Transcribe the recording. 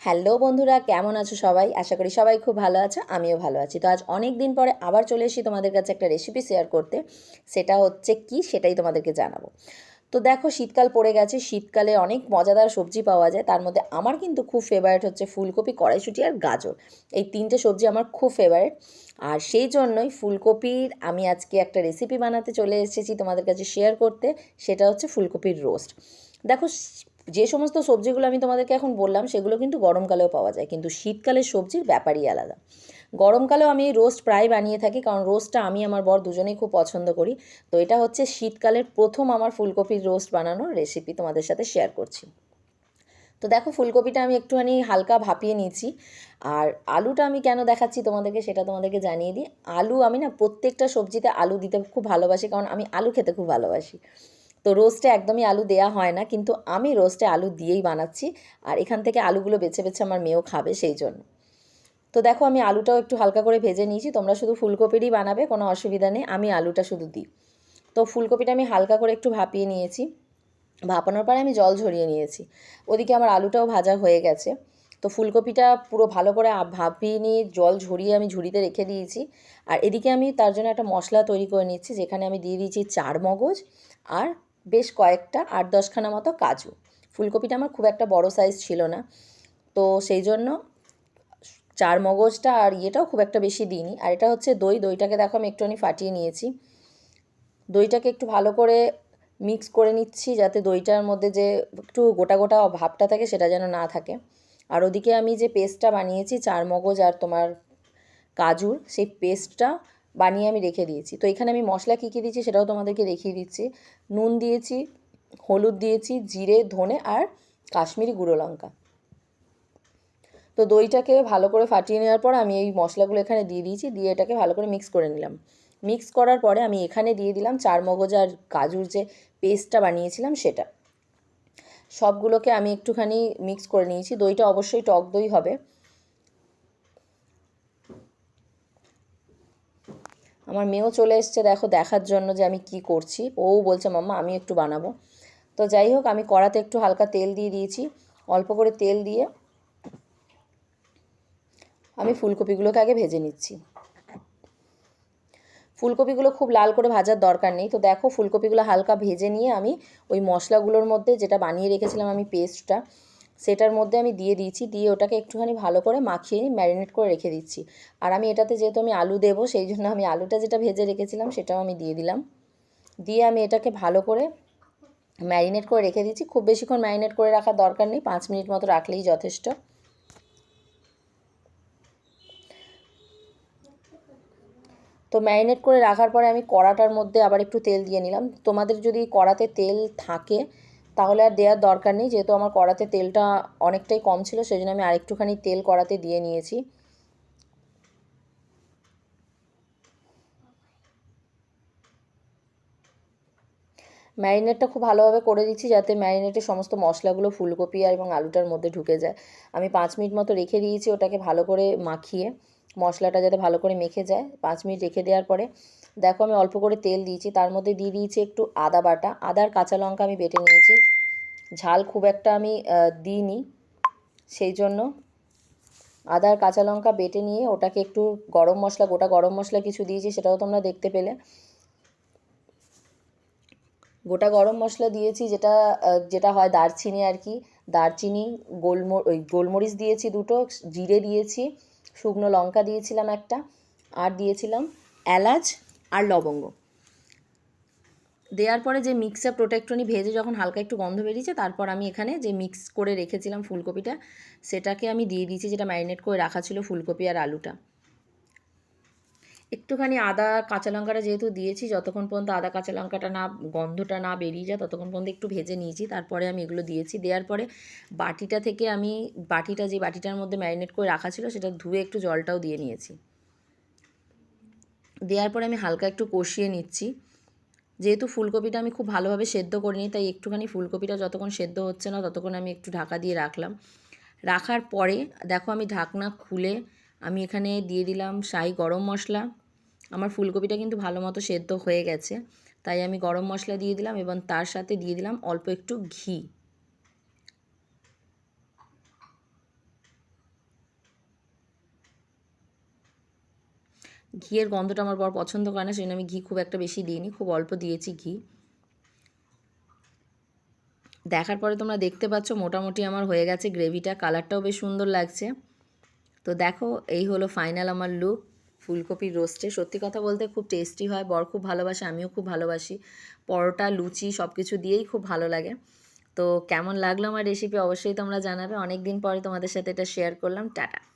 Hello বন্ধুরা, কেমন আছো সবাই? আশা করি সবাই খুব ভালো আছো, আমিও ভালো আছি। তো আজ অনেক দিন পরে আবার চলে এসেছি তোমাদের কাছে একটা রেসিপি শেয়ার করতে। সেটা হচ্ছে কি, সেটাই তোমাদেরকে জানাবো। তো দেখো, শীতকাল পড়ে গেছে। শীতকালে অনেক মজাদার সবজি পাওয়া যায়। তার মধ্যে আমার কিন্তু খুব ফেভারিট হচ্ছে ফুলকপি, কড়াইশুঁটি আর গাজর। এই তিনটে সবজি আমার খুব ফেভারিট। আর সেই জন্যই ফুলকপির আমি আজকে একটা রেসিপি বানাতে চলে এসেছি তোমাদের কাছে শেয়ার করতে। সেটা হচ্ছে ফুলকপির রোস্ট। দেখো, যে সমস্ত সবজিগুলো আমি তোমাদেরকে এখন বললাম সেগুলো কিন্তু গরমকালেও পাওয়া যায়, কিন্তু শীতকালের সবজির ব্যাপারই আলাদা। গরমকালেও আমি রোস্ট প্রায় বানিয়ে থাকি, কারণ রোস্টটা আমি আমার বর দুজনেই খুব পছন্দ করি। তো এটা হচ্ছে শীতকালের প্রথম আমার ফুলকপির রোস্ট বানানোর রেসিপি তোমাদের সাথে শেয়ার করছি। তো দেখো, ফুলকপিটা আমি একটুখানি হালকা ভাপিয়ে নিয়েছি। আর আলুটা আমি কেন দেখাচ্ছি তোমাদেরকে সেটা তোমাদেরকে জানিয়ে দিই। আলু আমি না প্রত্যেকটা সবজিতে আলু দিতে খুব ভালোবাসি, কারণ আমি আলু খেতে খুব ভালোবাসি। তো রোস্টে একদমই আলু দেয়া হয় না, কিন্তু আমি রোস্টে আলু দিয়েই বানাচ্ছি। আর এখান থেকে আলুগুলো বেছে বেছে আমার মেয়েও খাবে, সেই জন্য। তো দেখো, আমি আলুটাও একটু হালকা করে ভেজে নিয়েছি। তোমরা শুধু ফুলকপিরই বানাবে, কোনো অসুবিধা নেই, আমি আলুটা শুধু দিই। তো ফুলকপিটা আমি হালকা করে একটু ভাপিয়ে নিয়েছি। ভাপানোর পরে আমি জল ঝরিয়ে নিয়েছি। ওদিকে আমার আলুটাও ভাজা হয়ে গেছে। তো ফুলকপিটা পুরো ভালো করে ভাপিয়ে নিয়ে জল ঝরিয়ে আমি ঝুড়িতে রেখে দিয়েছি। আর এদিকে আমি তার জন্য একটা মশলা তৈরি করে নিচ্ছি, যেখানে আমি দিয়ে দিয়েছি 4 মগজ আর বেশ কয়েকটা 8-10খানা মতো কাজু। ফুলকপিটা আমার খুব একটা বড় সাইজ ছিল না, তো সেই জন্য 4 মগজটা আর ইয়েটাও খুব একটা বেশি দিইনি। আর এটা হচ্ছে দই। দইটাকে দেখো আমি একটুখানি ফাটিয়ে নিয়েছি। দইটাকে একটু ভালো করে মিক্স করে নিচ্ছি, যাতে দইটার মধ্যে যে একটু গোটা গোটা ভাবটা থাকে সেটা যেন না থাকে। আর ওদিকে আমি যে পেস্টটা বানিয়েছি 4 মগজ আর তোমার কাজুর, সেই পেস্টটা বানিয়ে আমি রেখে দিয়েছি। তো এখানে আমি মশলা কী কী দিয়েছি সেটাও তোমাদেরকে দেখিয়ে দিচ্ছি। নুন দিয়েছি, হলুদ দিয়েছি, জিরে, ধনে আর কাশ্মীরি গুঁড়ো লঙ্কা। তো দইটাকে ভালো করে ফাটিয়ে নেওয়ার পর আমি এই মশলাগুলো এখানে দিয়ে দিয়েছি, দিয়ে এটাকে ভালো করে মিক্স করে নিলাম। মিক্স করার পরে আমি এখানে দিয়ে দিলাম 4 মগজ আর কাজুর যে পেস্টটা বানিয়েছিলাম সেটা। সবগুলোকে আমি একটুখানি মিক্স করে নিয়েছি। দইটা অবশ্যই টক দই হবে। আমার মেয়েও চলে এসছে দেখো, দেখার জন্য যে আমি কি করছি। ও বলছে মাম্মা আমি একটু বানাবো। তো যাই হোক, আমি কড়াতে একটু হালকা তেল দিয়ে দিয়েছি। অল্প করে তেল দিয়ে আমি ফুলকপিগুলোকে আগে ভেজে নিচ্ছি। ফুলকপিগুলো খুব লাল করে ভাজার দরকার নেই। তো দেখো, ফুলকপিগুলো হালকা ভেজে নিয়ে আমি ওই মশলাগুলোর মধ্যে, যেটা বানিয়ে রেখেছিলাম আমি পেস্টটা, সেটার মধ্যে আমি দিয়ে দিয়েছি। দিয়ে ওটাকে একটুখানি ভালো করে মাখিয়ে ম্যারিনেট করে রেখে দিচ্ছি। আর আমি এটাতে যেহেতু আমি আলু দেবো, সেই জন্য আমি আলুটা যেটা ভেজে রেখেছিলাম সেটাও আমি দিয়ে দিলাম। দিয়ে আমি এটাকে ভালো করে ম্যারিনেট করে রেখে দিচ্ছি। খুব বেশিক্ষণ ম্যারিনেট করে রাখার দরকার নেই, 5 মিনিট মতো রাখলেই যথেষ্ট। তো ম্যারিনেট করে রাখার পরে আমি কড়াটার মধ্যে আবার একটু তেল দিয়ে নিলাম। তোমাদের যদি কড়াতে তেল থাকে তাহলে আর দেওয়ার দরকার নেই, যেহেতু আমার কড়াতে তেলটা অনেকটাই কম ছিল, সেই জন্য আমি আরেকটুখানি তেল কড়াতে দিয়ে নিয়েছি। ম্যারিনেটটা খুব ভালোভাবে করে দিচ্ছি, যাতে ম্যারিনেটের সমস্ত মশলাগুলো ফুলকপি আর এবং আলুটার মধ্যে ঢুকে যায়। আমি 5 মিনিট মতো রেখে দিয়েছি ওটাকে ভালো করে মাখিয়ে, মশলাটা যাতে ভালো করে মেখে যায়। 5 মিনিট রেখে দেওয়ার পরে দেখো, আমি অল্প করে তেল দিয়েছি, তার মধ্যে দিয়ে দিয়েছি একটু আদা বাটা। আদার কাঁচা লঙ্কা আমি বেটে নিয়েছি। ঝাল খুব একটা আমি দিইনি, সেই জন্য আদার কাঁচা লঙ্কা বেটে নিয়ে ওটাকে একটু গরম মশলা, গোটা গরম মশলা কিছু দিয়েছি, সেটাও তোমরা দেখতে পেলে। গোটা গরম মশলা দিয়েছি, যেটা যেটা হয় দারচিনি আর কি। দারচিনি, গোলমরিচ দিয়েছি দুটো, জিরে দিয়েছি, শুকনো লঙ্কা দিয়েছিলাম একটা, আর দিয়েছিলাম এলাচ আর লবঙ্গ। দেওয়ার পরে যে মিক্সচার প্রোটেক্টনি ভেজে যখন হালকা একটু গন্ধ বেরিয়েছে, তারপর আমি এখানে যে মিক্স করে রেখেছিলাম ফুলকপিটা, সেটাকে আমি দিয়ে দিয়েছি, যেটা ম্যারিনেট করে রাখা ছিল ফুলকপি আর আলুটা। একটুখানি আদা কাঁচা লঙ্কাটা যেহেতু দিয়েছি, যতক্ষণ পর্যন্ত আদা কাঁচা লঙ্কাটা না, গন্ধটা না বেরিয়ে যায় ততক্ষণ পর্যন্ত একটু ভেজে নিয়েছি। তারপরে আমি এগুলো দিয়েছি। দেওয়ার পরে বাটিটা থেকে আমি যে বাটিটার মধ্যে ম্যারিনেট করে রাখা ছিল সেটা ধুয়ে একটু জলটাও দিয়ে নিয়েছি। দেওয়ার পরে আমি হালকা একটু কষিয়ে নিচ্ছি। যেহেতু ফুলকপিটা আমি খুব ভালোভাবে সেদ্ধ করিনি, তাই একটুখানি ফুলকপিটা যতক্ষণ সেদ্ধ হচ্ছে না ততক্ষণ আমি একটু ঢাকা দিয়ে রাখলাম। রাখার পরে দেখো, আমি ঢাকনা খুলে আমি এখানে দিয়ে দিলাম শাহি গরম মশলা। আমার ফুলকপিটা কিন্তু ভালো মতো সেদ্ধ হয়ে গেছে, তাই আমি গরম মশলা দিয়ে দিলাম এবং তার সাথে দিয়ে দিলাম অল্প একটু ঘি। ঘিয়ের গন্ধটা আমার বর পছন্দ করে না, সেই জন্য আমি ঘি খুব একটা বেশি দিইনি, খুব অল্প দিয়েছি ঘি। দেখার পরে তোমরা দেখতে পাচ্ছ মোটামুটি আমার হয়ে গেছে গ্রেভিটা, কালারটাও বেশ সুন্দর লাগছে। তো দেখো এই হলো ফাইনাল আমার লুক ফুলকপির রোস্টে। সত্যি কথা বলতে খুব টেস্টি হয়, বর খুব ভালোবাসে, আমিও খুব ভালোবাসি। পরোটা, লুচি সব কিছু দিয়েই খুব ভালো লাগে। তো কেমন লাগলো আমার রেসিপি অবশ্যই তোমরা জানাবে। অনেক দিন পরে তোমাদের সাথে এটা শেয়ার করলাম। টাটা।